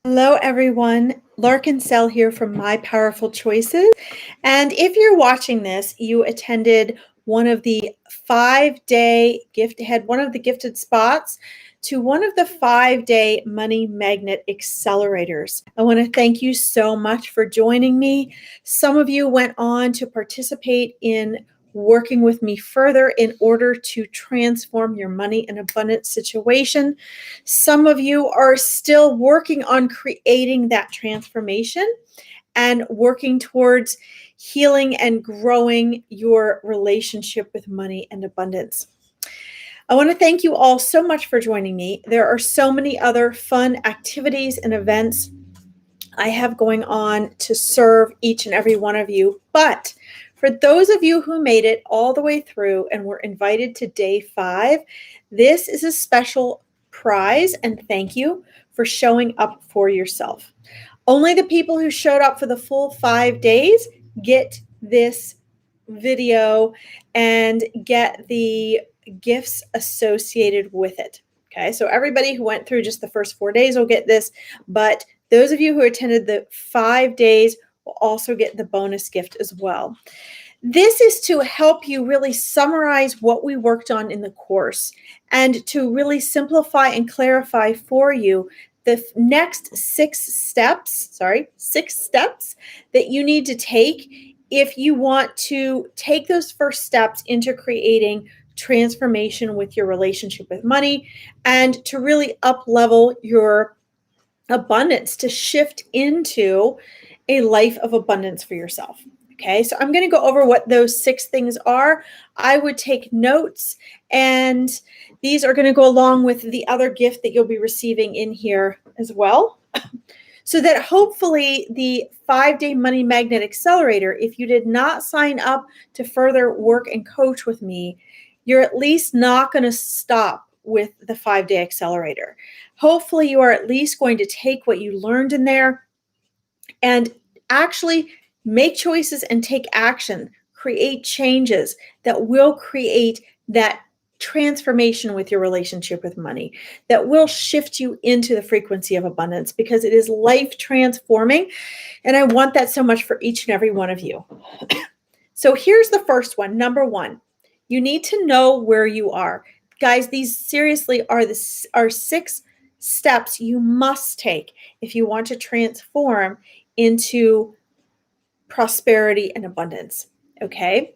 Hello, everyone. Larkin Sell here from My Powerful Choices. And if you're watching this, you attended one of the 5-day had one of the gifted spots to one of the 5-day Money Magnet accelerators. I want to thank you so much for joining me. Some of you went on to participate in working with me further in order to transform your money and abundance situation. Some of you are still working on creating that transformation and working towards healing and growing your relationship with money and abundance. I want to thank you all so much for joining me. There are so many other fun activities and events I have going on to serve each and every one of you. But for those of you who made it all the way through and were invited to day 5, this is a special prize and thank you for showing up for yourself. Only the people who showed up for the full 5 days get this video and get the gifts associated with it. Okay, so everybody who went through just the first 4 days will get this, but those of you who attended the 5 days will also get the bonus gift as well. This is to help you really summarize what we worked on in the course and to really simplify and clarify for you the next 6 steps that you need to take if you want to take those first steps into creating transformation with your relationship with money and to really up level your abundance, to shift into a life of abundance for yourself. Okay, so I'm going to go over what those 6 things are. I would take notes, and these are going to go along with the other gift that you'll be receiving in here as well. So that hopefully the 5-day Money Magnet Accelerator, if you did not sign up to further work and coach with me, you're at least not going to stop with the 5-day accelerator. Hopefully you are at least going to take what you learned in there and actually make choices and take action, create changes that will create that transformation with your relationship with money, that will shift you into the frequency of abundance, because it is life transforming. And I want that so much for each and every one of you. So here's the first one. Number 1, you need to know where you are. Guys, these seriously are 6 steps you must take if you want to transform into prosperity and abundance. Okay?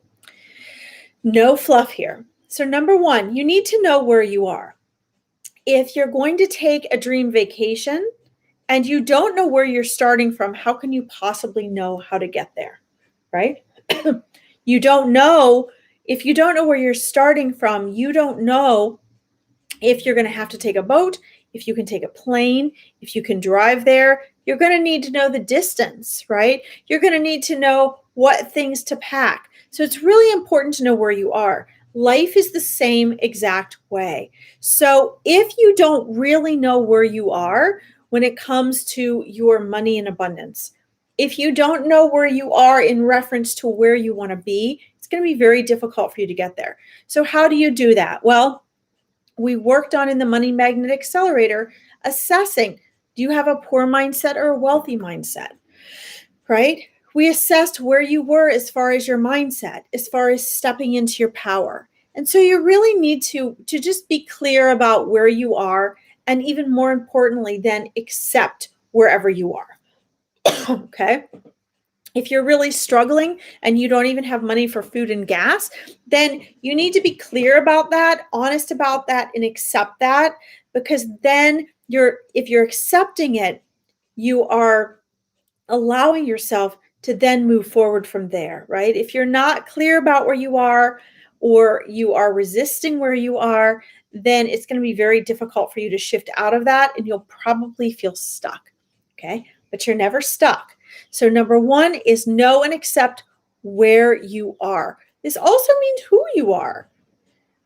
No fluff here. So number 1, you need to know where you are. If you're going to take a dream vacation and you don't know where you're starting from, how can you possibly know how to get there? Right? You don't know. If you don't know where you're starting from, you don't know if you're going to have to take a boat, if you can take a plane, if you can drive there. You're going to need to know the distance, right? You're going to need to know what things to pack. So it's really important to know where you are. Life is the same exact way. So if you don't really know where you are when it comes to your money and abundance, if you don't know where you are in reference to where you want to be, it's going to be very difficult for you to get there. So how do you do that? Well, we worked on in the Money Magnet Accelerator assessing, do you have a poor mindset or a wealthy mindset, right? We assessed where you were as far as your mindset, as far as stepping into your power. And so you really need to just be clear about where you are, and even more importantly, then accept wherever you are. Okay? If you're really struggling and you don't even have money for food and gas, then you need to be clear about that, honest about that, and accept that, because then if you're accepting it, you are allowing yourself to then move forward from there, right? If you're not clear about where you are, or you are resisting where you are, then it's going to be very difficult for you to shift out of that, and you'll probably feel stuck. Okay? But you're never stuck. So number 1 is know and accept where you are. This also means who you are,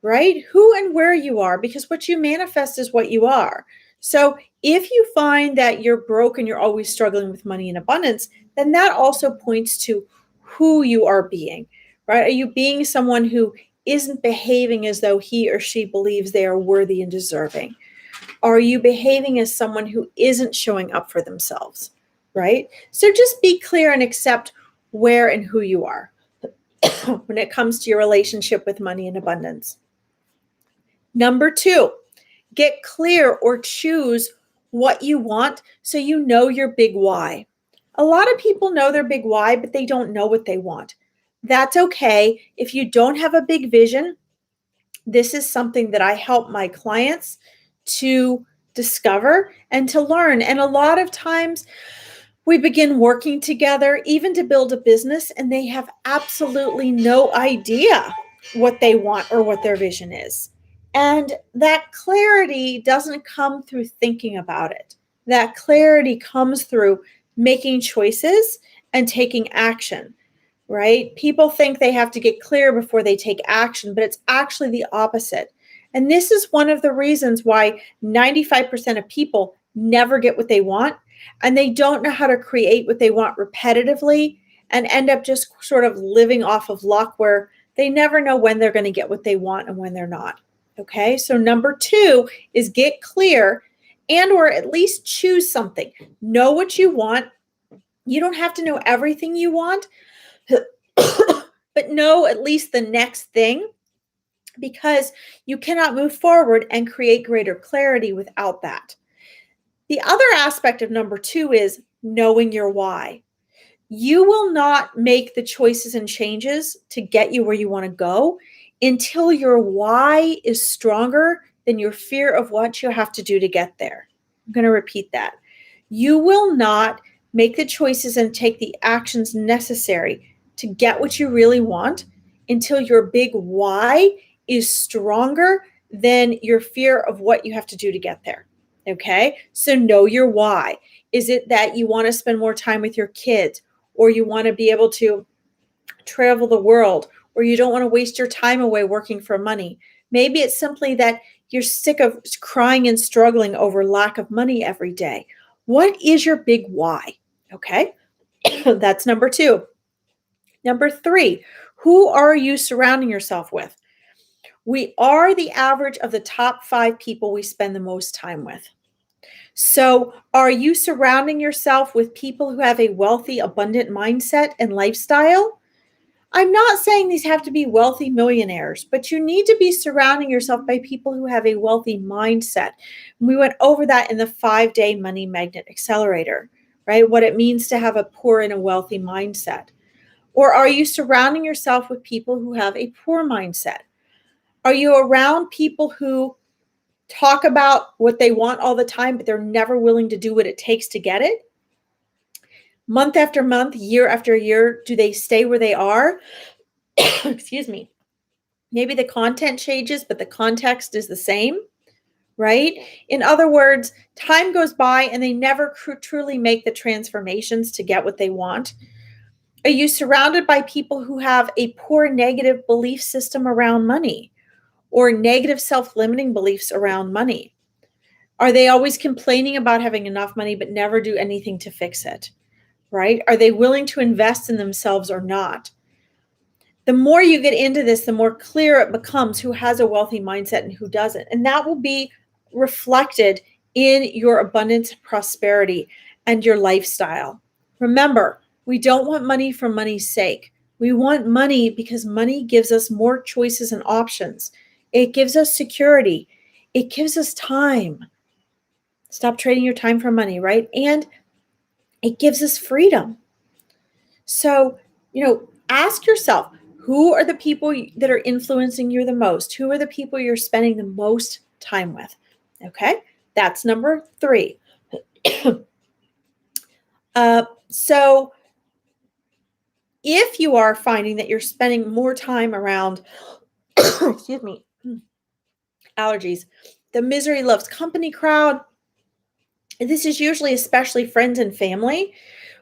right? Who and where you are, because what you manifest is what you are. So if you find that you're broke and you're always struggling with money and abundance, then that also points to who you are being, right? Are you being someone who isn't behaving as though he or she believes they are worthy and deserving, Are you behaving as someone who isn't showing up for themselves, right? So just be clear and accept where and who you are when it comes to your relationship with money and abundance. Number 2, get clear or choose what you want so you know your big why. A lot of people know their big why, but they don't know what they want. That's okay. If you don't have a big vision, this is something that I help my clients to discover and to learn. And a lot of times we begin working together, even to build a business, and they have absolutely no idea what they want or what their vision is. And that clarity doesn't come through thinking about it. That clarity comes through making choices and taking action, right? People think they have to get clear before they take action, but it's actually the opposite. And this is one of the reasons why 95% of people never get what they want, and they don't know how to create what they want repetitively and end up just sort of living off of luck where they never know when they're going to get what they want and when they're not. Okay? So number 2 is get clear and or at least choose something. Know what you want. You don't have to know everything you want, but know at least the next thing, because you cannot move forward and create greater clarity without that. The other aspect of number 2 is knowing your why. You will not make the choices and changes to get you where you want to go until your why is stronger than your fear of what you have to do to get there. I'm going to repeat that. You will not make the choices and take the actions necessary to get what you really want until your big why is stronger than your fear of what you have to do to get there. Okay? So know your why. Is it that you want to spend more time with your kids, or you want to be able to travel the world, or you don't want to waste your time away working for money? Maybe it's simply that you're sick of crying and struggling over lack of money every day. What is your big why? Okay? That's number 2. Number 3, who are you surrounding yourself with? We are the average of the top 5 people we spend the most time with. So, are you surrounding yourself with people who have a wealthy, abundant mindset and lifestyle? I'm not saying these have to be wealthy millionaires, but you need to be surrounding yourself by people who have a wealthy mindset. We went over that in the 5-day Money Magnet Accelerator, right? What it means to have a poor and a wealthy mindset. Or are you surrounding yourself with people who have a poor mindset? Are you around people who talk about what they want all the time, but they're never willing to do what it takes to get it? Month after month, year after year, do they stay where they are? Excuse me. Maybe the content changes, but the context is the same, right? In other words, time goes by and they never truly make the transformations to get what they want. Are you surrounded by people who have a poor negative belief system around money, or negative self-limiting beliefs around money? Are they always complaining about having enough money but never do anything to fix it, right? Are they willing to invest in themselves or not? The more you get into this, the more clear it becomes who has a wealthy mindset and who doesn't. And that will be reflected in your abundance, prosperity, and your lifestyle. Remember, we don't want money for money's sake. We want money because money gives us more choices and options. It gives us security. It gives us time. Stop trading your time for money, right? And it gives us freedom. So, ask yourself, who are the people that are influencing you the most? Who are the people you're spending the most time with? Okay, that's number 3. So if you are finding that you're spending more time around, excuse me, allergies, the misery loves company crowd, this is usually especially friends and family,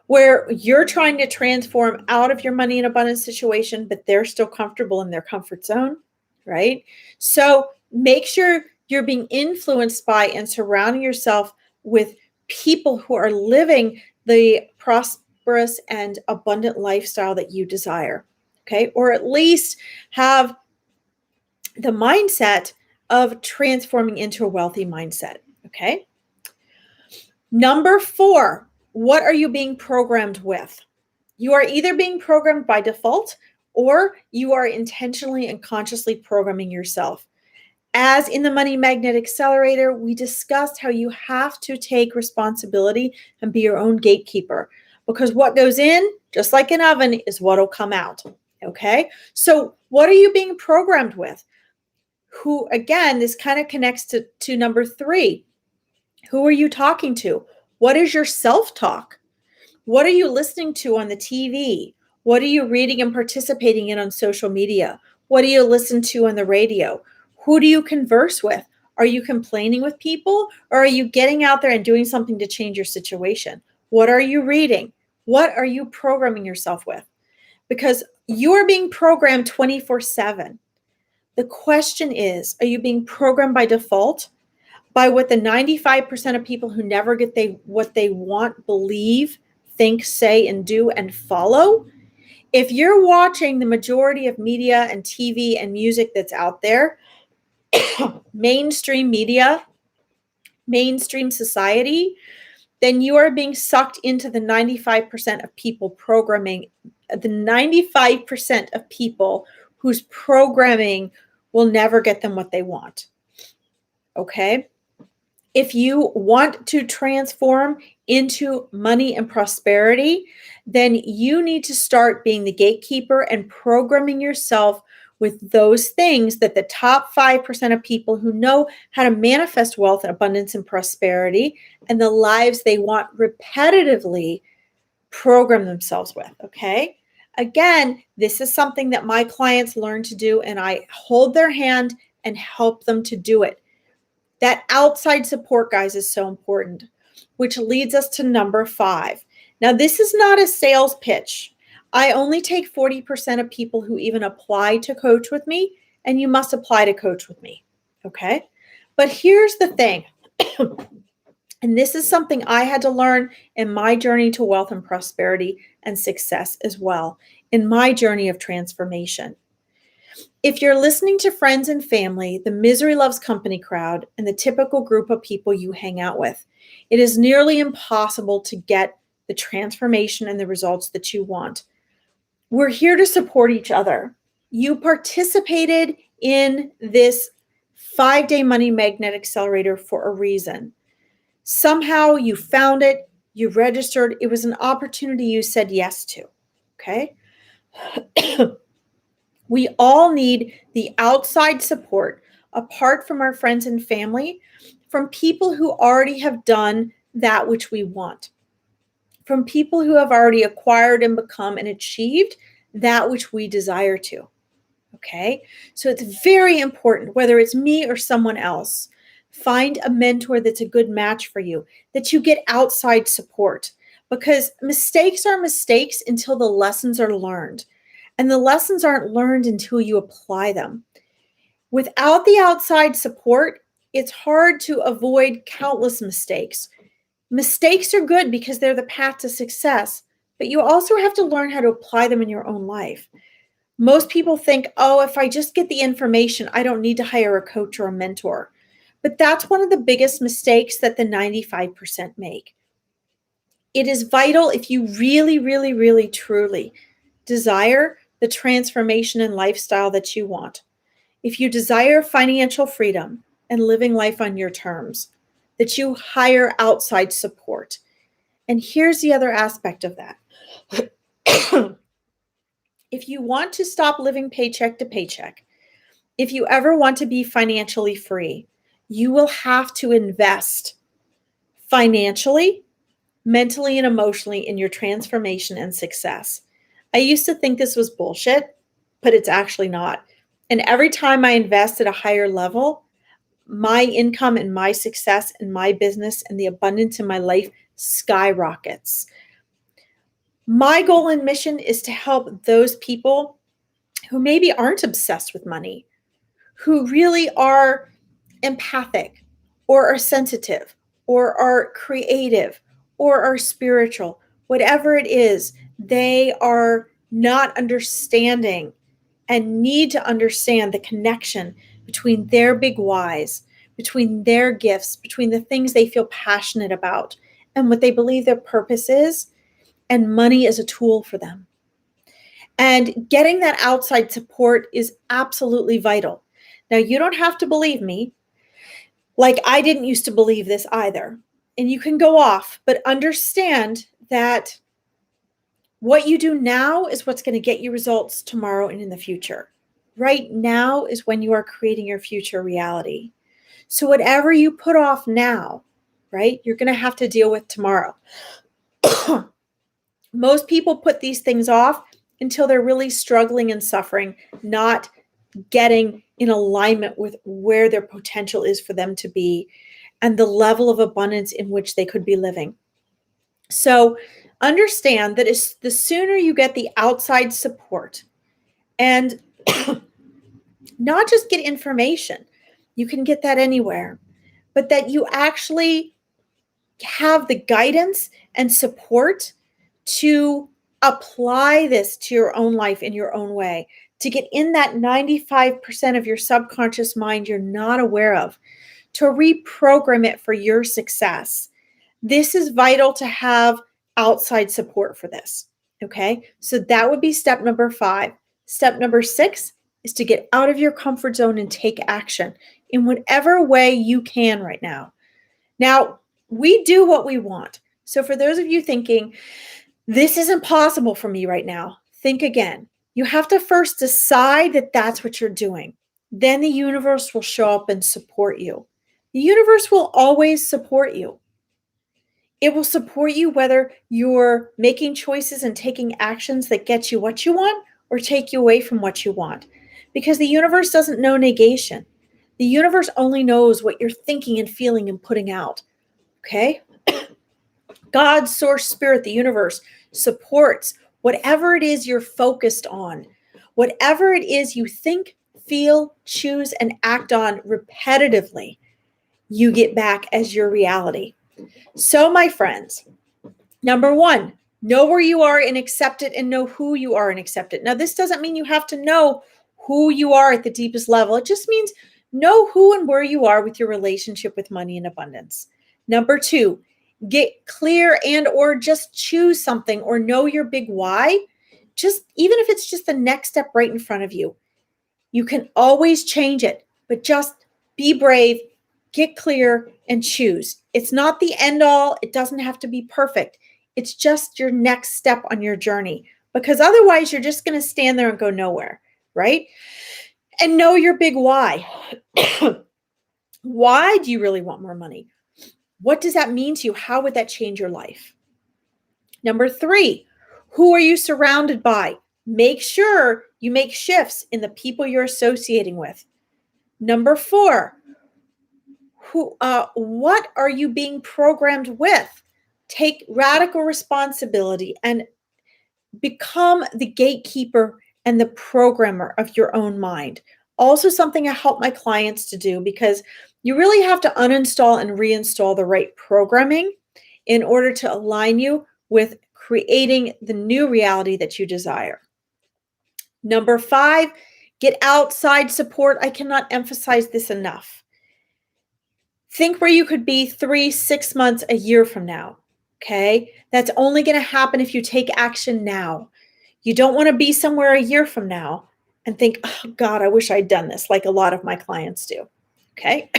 where you're trying to transform out of your money and abundance situation, but they're still comfortable in their comfort zone, right? So make sure you're being influenced by and surrounding yourself with people who are living the prosperous and abundant lifestyle that you desire, okay? Or at least have the mindset of transforming into a wealthy mindset. Okay. Number 4, what are you being programmed with? You are either being programmed by default or you are intentionally and consciously programming yourself. As in the Money Magnet Accelerator, we discussed how you have to take responsibility and be your own gatekeeper, because what goes in, just like an oven, is what will come out. Okay. So, what are you being programmed with? Who, again, this kind of connects to number 3. Who are you talking to? What is your self talk? What are you listening to on the TV? What are you reading and participating in on social media? What do you listen to on the radio? Who do you converse with? Are you complaining with people, or are you getting out there and doing something to change your situation? What are you reading? What are you programming yourself with? Because you are being programmed 24/7. The question is, are you being programmed by default, by what the 95% of people who never get what they want believe, think, say, and do and follow? If you're watching the majority of media and TV and music that's out there, mainstream media, mainstream society, then you are being sucked into the 95% of people programming, the 95% of people whose programming will never get them what they want. Okay? If you want to transform into money and prosperity, then you need to start being the gatekeeper and programming yourself with those things that the top 5% of people who know how to manifest wealth and abundance and prosperity and the lives they want repetitively program themselves with. Okay. Again, this is something that my clients learn to do, and I hold their hand and help them to do it. That outside support, guys, is so important, which leads us to number 5. Now, this is not a sales pitch. I only take 40% of people who even apply to coach with me, and you must apply to coach with me. Okay. But here's the thing. And this is something I had to learn in my journey to wealth and prosperity and success as well, in my journey of transformation. If you're listening to friends and family, the misery loves company crowd, and the typical group of people you hang out with, it is nearly impossible to get the transformation and the results that you want. We're here to support each other. You participated in this 5-day Money Magnet Accelerator for a reason. Somehow you found it, you registered, it was an opportunity you said yes to. Okay? We all need the outside support, apart from our friends and family, from people who already have done that which we want, from people who have already acquired and become and achieved that which we desire to. Okay? So it's very important, whether it's me or someone else, find a mentor that's a good match for you, that you get outside support, because mistakes are mistakes until the lessons are learned. And the lessons aren't learned until you apply them. Without the outside support, it's hard to avoid countless mistakes. Mistakes are good because they're the path to success, but you also have to learn how to apply them in your own life. Most people think, oh, if I just get the information, I don't need to hire a coach or a mentor. But that's one of the biggest mistakes that the 95% make. It is vital, if you really, really, really, truly desire the transformation and lifestyle that you want, if you desire financial freedom and living life on your terms, that you hire outside support. And here's the other aspect of that. If you want to stop living paycheck to paycheck, if you ever want to be financially free, you will have to invest financially, mentally, and emotionally in your transformation and success. I used to think this was bullshit, but it's actually not. And every time I invest at a higher level, my income and my success and my business and the abundance in my life skyrockets. My goal and mission is to help those people who maybe aren't obsessed with money, who really are empathic or are sensitive or are creative or are spiritual, whatever it is, they are not understanding and need to understand the connection between their big whys, between their gifts, between the things they feel passionate about and what they believe their purpose is, and money is a tool for them. And getting that outside support is absolutely vital. Now, you don't have to believe me. Like, I didn't used to believe this either. And you can go off, but understand that what you do now is what's going to get you results tomorrow and in the future. Right now is when you are creating your future reality. So whatever you put off now, right, you're going to have to deal with tomorrow. Most people put these things off until they're really struggling and suffering, not getting in alignment with where their potential is for them to be and the level of abundance in which they could be living. So understand that the sooner you get the outside support and not just get information, you can get that anywhere, but that you actually have the guidance and support to apply this to your own life in your own way, to get in that 95% of your subconscious mind you're not aware of, to reprogram it for your success. This is vital to have outside support for this. Okay, so that would be step number 5. Step number 6 is to get out of your comfort zone and take action in whatever way you can right now. Now, we do what we want. So for those of you thinking, this isn't possible for me right now, think again. You have to first decide that that's what you're doing. Then the universe will show up and support you. The universe will always support you. It will support you whether you're making choices and taking actions that get you what you want or take you away from what you want. Because the universe doesn't know negation. The universe only knows what you're thinking and feeling and putting out. Okay? God, source, spirit, the universe supports whatever it is you're focused on. Whatever it is you think, feel, choose, and act on repetitively, you get back as your reality. So, my friends, number 1, know where you are and accept it, and know who you are and accept it. Now, this doesn't mean you have to know who you are at the deepest level. It just means know who and where you are with your relationship with money and abundance. Number 2, get clear and or just choose something or know your big why. Just even if it's just the next step right in front of you, you can always change it, but just be brave, get clear, and choose. It's not the end all. It doesn't have to be perfect. It's just your next step on your journey, because otherwise you're just going to stand there and go nowhere, right? And know your big why. Why do you really want more money? What does that mean to you? How would that change your life? Number 3, who are you surrounded by? Make sure you make shifts in the people you're associating with. Number 4, what are you being programmed with? Take radical responsibility and become the gatekeeper and the programmer of your own mind. Also something I help my clients to do, because you really have to uninstall and reinstall the right programming in order to align you with creating the new reality that you desire. Number 5, get outside support. I cannot emphasize this enough. Think where you could be 3, 6 months, a year from now. Okay? That's only going to happen if you take action now. You don't want to be somewhere a year from now and think, oh God, I wish I'd done this, like a lot of my clients do. Okay?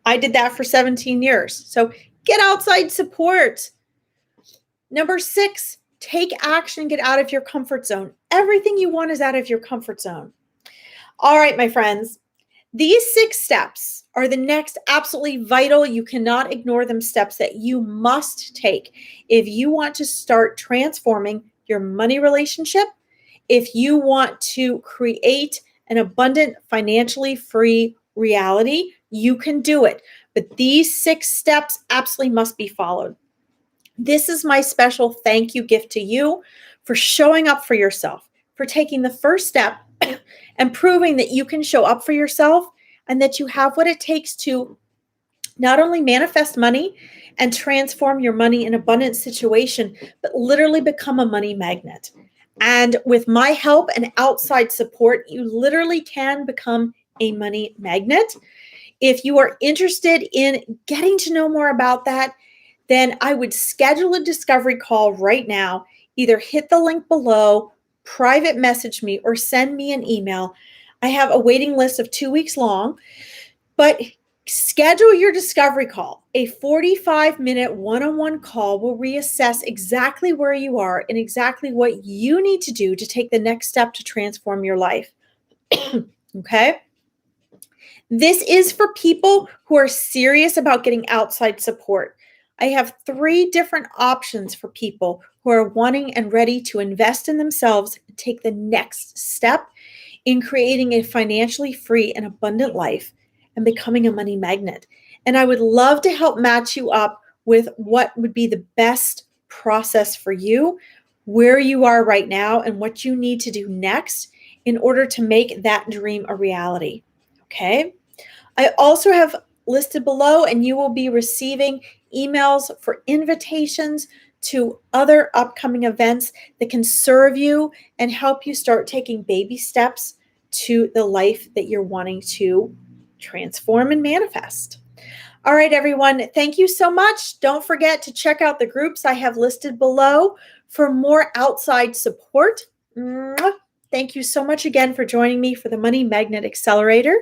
I did that for 17 years. So get outside support. Number 6, take action, get out of your comfort zone. Everything you want is out of your comfort zone. All right, my friends, these 6 steps are the next absolutely vital, you cannot ignore them, steps that you must take if you want to start transforming your money relationship, if you want to create an abundant, financially free reality. You can do it. But these 6 steps absolutely must be followed. This is my special thank you gift to you for showing up for yourself, for taking the first step and proving that you can show up for yourself and that you have what it takes to not only manifest money and transform your money in abundance situation, but literally become a money magnet. And with my help and outside support, you literally can become a money magnet. If you are interested in getting to know more about that, then I would schedule a discovery call right now. Either hit the link below, private message me, or send me an email. I have a waiting list of 2 weeks long, but schedule your discovery call. A 45-minute one-on-one call will reassess exactly where you are and exactly what you need to do to take the next step to transform your life. Okay? This is for people who are serious about getting outside support. I have 3 different options for people who are wanting and ready to invest in themselves and take the next step in creating a financially free and abundant life and becoming a money magnet. And I would love to help match you up with what would be the best process for you, where you are right now, and what you need to do next in order to make that dream a reality. Okay? I also have listed below, and you will be receiving emails for invitations to other upcoming events that can serve you and help you start taking baby steps to the life that you're wanting to transform and manifest. All right, everyone, thank you so much. Don't forget to check out the groups I have listed below for more outside support. Mwah. Thank you so much again for joining me for the Money Magnet Accelerator.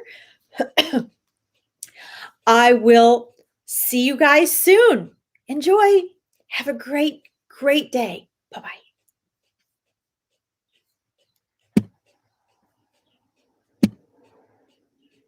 I will see you guys soon. Enjoy. Have a great, great day. Bye-bye.